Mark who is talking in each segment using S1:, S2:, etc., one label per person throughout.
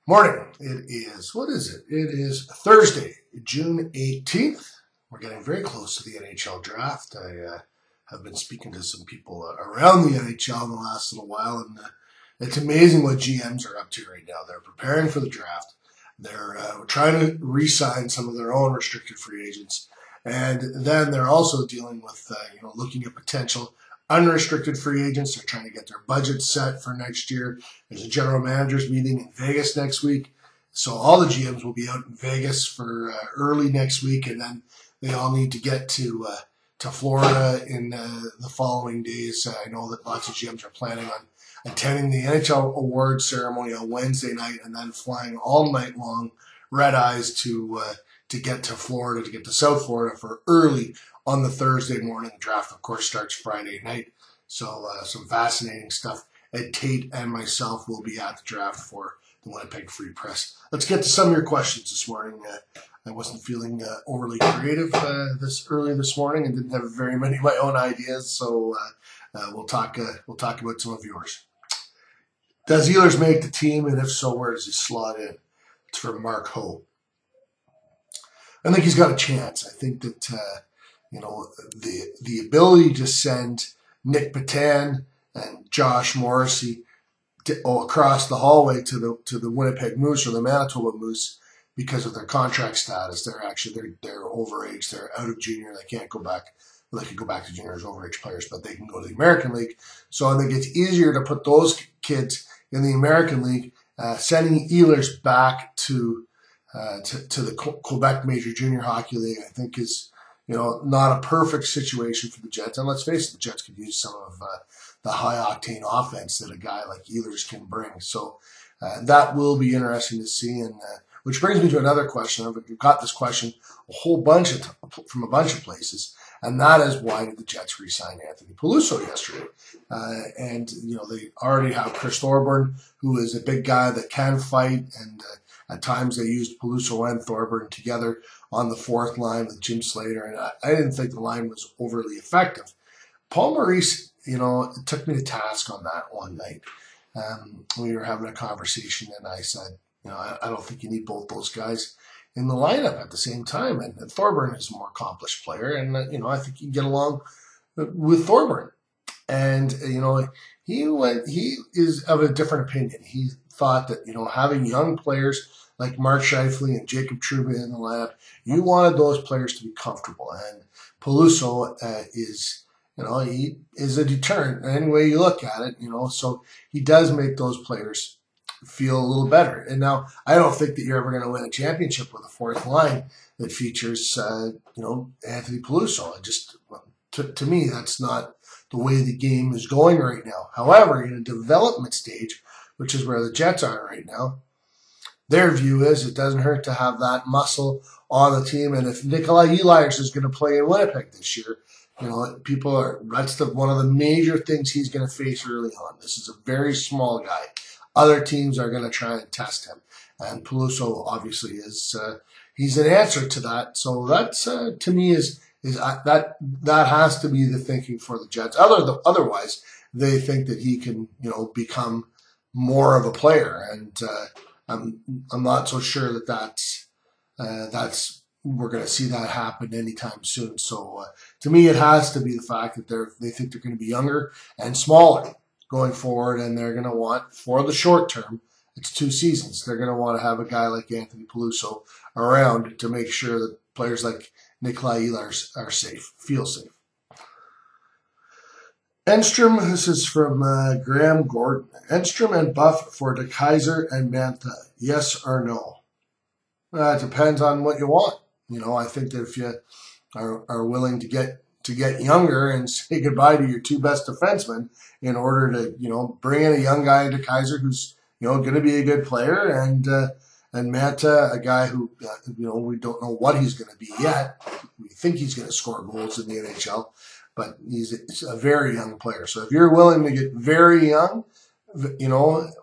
S1: Morning. It is, what is it? It is Thursday, June 18th. We're getting very close to the NHL draft. I have been speaking to some people around the NHL in the last little while, and it's amazing what GMs are up to right now. They're preparing for the draft. They're trying to re-sign some of their own restricted free agents, and then they're also dealing with looking at potential unrestricted free agents. They're trying to get their budget set for next year. There's a general managers meeting in Vegas next week. So all the GMs will be out in Vegas for early next week, and then they all need to get to Florida in the following days. I know that lots of GMs are planning on attending the NHL awards ceremony on Wednesday night and then flying all night long, red eyes to get to Florida, to get to South Florida for early on the Thursday morning. The draft, of course, starts Friday night. So some fascinating stuff. Ed Tate and myself will be at the draft for the Winnipeg Free Press. Let's get to some of your questions this morning. I wasn't feeling overly creative this early this morning and didn't have very many of my own ideas. So we'll talk about some of yours. Does Ehlers make the team, and if so, where does he slot in? It's from Mark Ho. I think he's got a chance. I think that the ability to send Nick Petan and Josh Morrissey across the hallway to the Winnipeg Moose or the Manitoba Moose because of their contract status. They're overage. They're out of junior. They can't go back. They could go back to junior as overage players, but they can go to the American League. So I think it's easier to put those kids in the American League. Sending Ehlers back to the Quebec Major Junior Hockey League, I think is not a perfect situation for the Jets. And let's face it, the Jets could use some of the high-octane offense that a guy like Ehlers can bring. So that will be interesting to see. And which brings me to another question. I've got this question from a bunch of places, and that is, why did the Jets re-sign Anthony Peluso yesterday? And they already have Chris Thorburn, who is a big guy that can fight, and at times they used Peluso and Thorburn together on the fourth line with Jim Slater, and I didn't think the line was overly effective. Paul Maurice, took me to task on that one night. We were having a conversation, and I said, I don't think you need both those guys in the lineup at the same time. And Thorburn is a more accomplished player, and I think you can get along with Thorburn. And he is of a different opinion. He thought that having young players like Mark Scheifele and Jacob Trouba in the lineup, you wanted those players to be comfortable. And Peluso he is a deterrent any way you look at it. So he does make those players feel a little better. And now I don't think that you're ever going to win a championship with a fourth line that features Anthony Peluso. To me, that's not the way the game is going right now. However, in a development stage, which is where the Jets are right now, their view is it doesn't hurt to have that muscle on the team. And if Nikolai Ehlers is going to play in Winnipeg this year, that's one of the major things he's going to face early on. This is a very small guy. Other teams are going to try and test him. And Peluso obviously he's an answer to that. So that's, to me, that has to be the thinking for the Jets. Otherwise, they think that he can, become more of a player. And I'm not so sure that that's we're going to see that happen anytime soon. So to me, it has to be the fact that they think they're going to be younger and smaller going forward, and they're going to want, for the short term, it's 2 seasons, they're going to want to have a guy like Anthony Peluso around to make sure that players like Nikolai Ehlers are safe, feel safe. Enstrom, this is from Graham Gordon. Enstrom and Buff for DeKaiser and Mantha, yes or no? It depends on what you want. I think that if you are willing to get younger and say goodbye to your 2 best defensemen in order to, bring in a young guy into Kaiser who's, going to be a good player, and Mantha, a guy who, we don't know what he's going to be yet. We think he's going to score goals in the NHL, but he's a very young player. So if you're willing to get very young,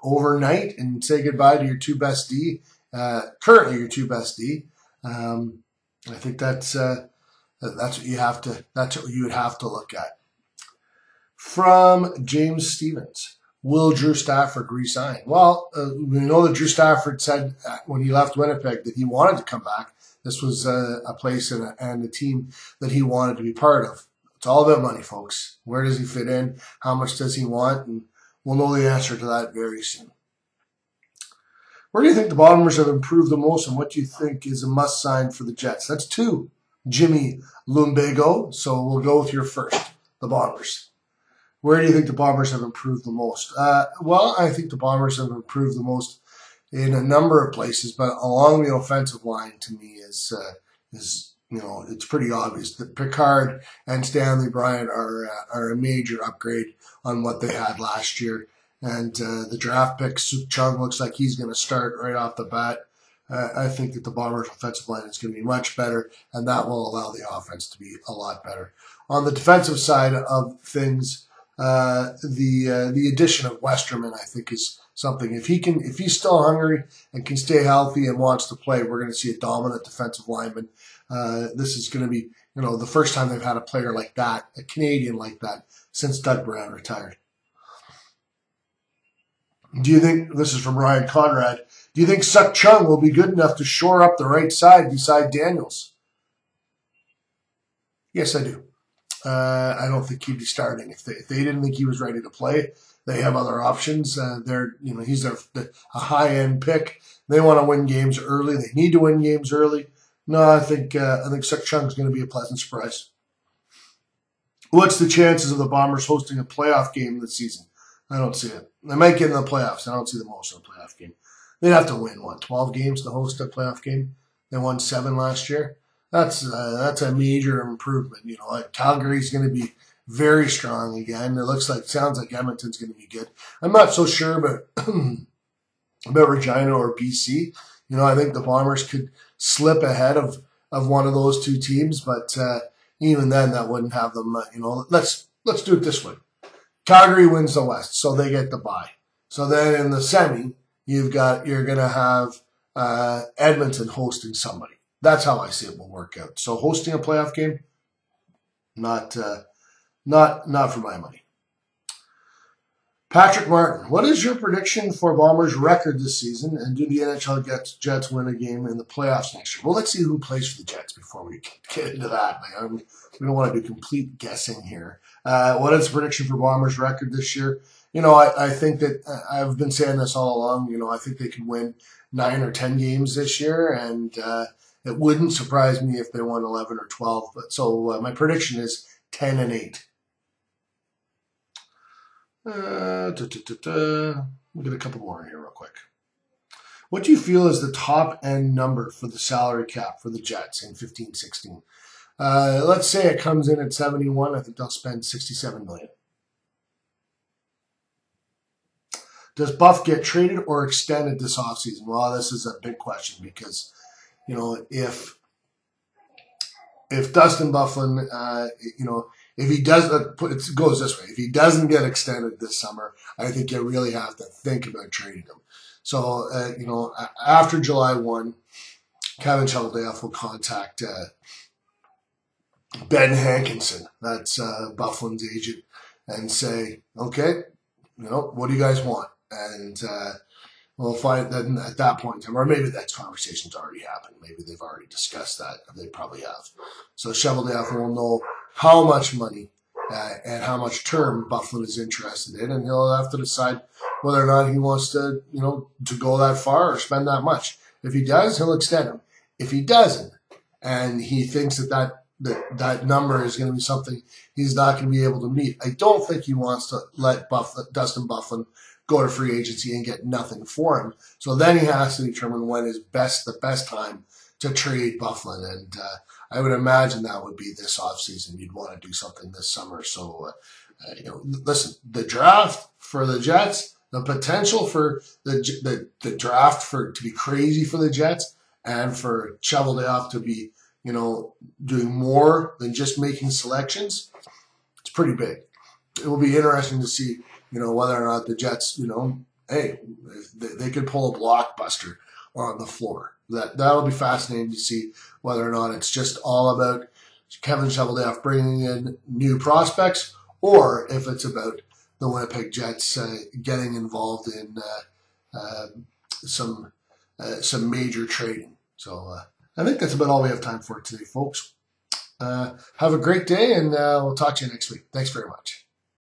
S1: overnight and say goodbye to your 2 best D, currently your 2 best D, I think that's what you would have to look at. From James Stevens, Will Drew Stafford resign? Well, we know that Drew Stafford said when he left Winnipeg that he wanted to come back. This was a place and a team that he wanted to be part of. It's all about money, folks. Where does he fit in? How much does he want? And we'll know the answer to that very soon. Where do you think the Bombers have improved the most, and what do you think is a must-sign for the Jets? That's two. Jimmy Lumbago. So we'll go with your first, the Bombers. Where do you think the Bombers have improved the most? Well, I think the Bombers have improved the most in a number of places, but along the offensive line, to me, is it's pretty obvious that Picard and Stanley Bryant are a major upgrade on what they had last year. And the draft pick, Suk Chung, looks like he's going to start right off the bat. I think that the Bombers' offensive line is going to be much better, and that will allow the offense to be a lot better. On the defensive side of things, the addition of Westerman, I think, is something. If he's still hungry and can stay healthy and wants to play, we're going to see a dominant defensive lineman. This is going to be, the first time they've had a player like that, a Canadian like that, since Doug Brown retired. Do you think, this is from Ryan Conrad, do you think Suk Chung will be good enough to shore up the right side beside Daniels? Yes, I do. I don't think he'd be starting. If they didn't think he was ready to play, they have other options. He's a high-end pick. They want to win games early. They need to win games early. No, I think Suk Chung's going to be a pleasant surprise. What's the chances of the Bombers hosting a playoff game this season? I don't see it. They might get in the playoffs. I don't see them hosting a playoff game. They'd have to win, 12 games to host a playoff game? They won 7 last year. That's a major improvement. Calgary's going to be very strong again. Sounds like Edmonton's going to be good. I'm not so sure about Regina or BC. I think the Bombers could slip ahead of one of those two teams, but even then, that wouldn't have them. Let's do it this way. Calgary wins the West, so they get the bye. So then in the semi, you're going to have Edmonton hosting somebody. That's how I see it will work out. So hosting a playoff game, not for my money. Patrick Martin, what is your prediction for Bombers' record this season, and do the NHL Jets win a game in the playoffs next year? Well, let's see who plays for the Jets before we get into that. We don't want to do complete guessing here. What is the prediction for Bombers' record this year? I think that I've been saying this all along. I think they could win 9 or 10 games this year, and it wouldn't surprise me if they won 11 or 12. But so my prediction is 10-8. We'll get a couple more here real quick. What do you feel is the top end number for the salary cap for the Jets in 15-16? Let's say it comes in at 71. I think they'll spend $67 million. Does Buff get traded or extended this offseason? Well, this is a big question because, if Dustin Byfuglien, if he does, it goes this way. If he doesn't get extended this summer, I think you really have to think about trading him. So, after July 1, Kevin Cheveldayoff will contact Ben Hankinson, that's Byfuglien's agent, and say, okay, what do you guys want? And we'll find that at that point in time, or maybe that conversation's already happened. Maybe they've already discussed that. They probably have. So Cheveldayoff will know how much money and how much term Byfuglien is interested in, and he'll have to decide whether or not he wants to, to go that far or spend that much. If he does, he'll extend him. If he doesn't, and he thinks that number is going to be something he's not going to be able to meet, I don't think he wants to let Dustin Byfuglien go to free agency and get nothing for him. So then he has to determine when is the best time to trade Byfuglien. And I would imagine that would be this offseason. You'd want to do something this summer. So, listen, the draft for the Jets, the potential for the draft to be crazy for the Jets and for Cheveldayoff to be, doing more than just making selections, it's pretty big. It will be interesting to see, whether or not the Jets, hey, they could pull a blockbuster on the floor. That'll be fascinating to see whether or not it's just all about Kevin Cheveldayoff bringing in new prospects, or if it's about the Winnipeg Jets getting involved in some major trading. So I think that's about all we have time for today, folks. Have a great day, and we'll talk to you next week. Thanks very much.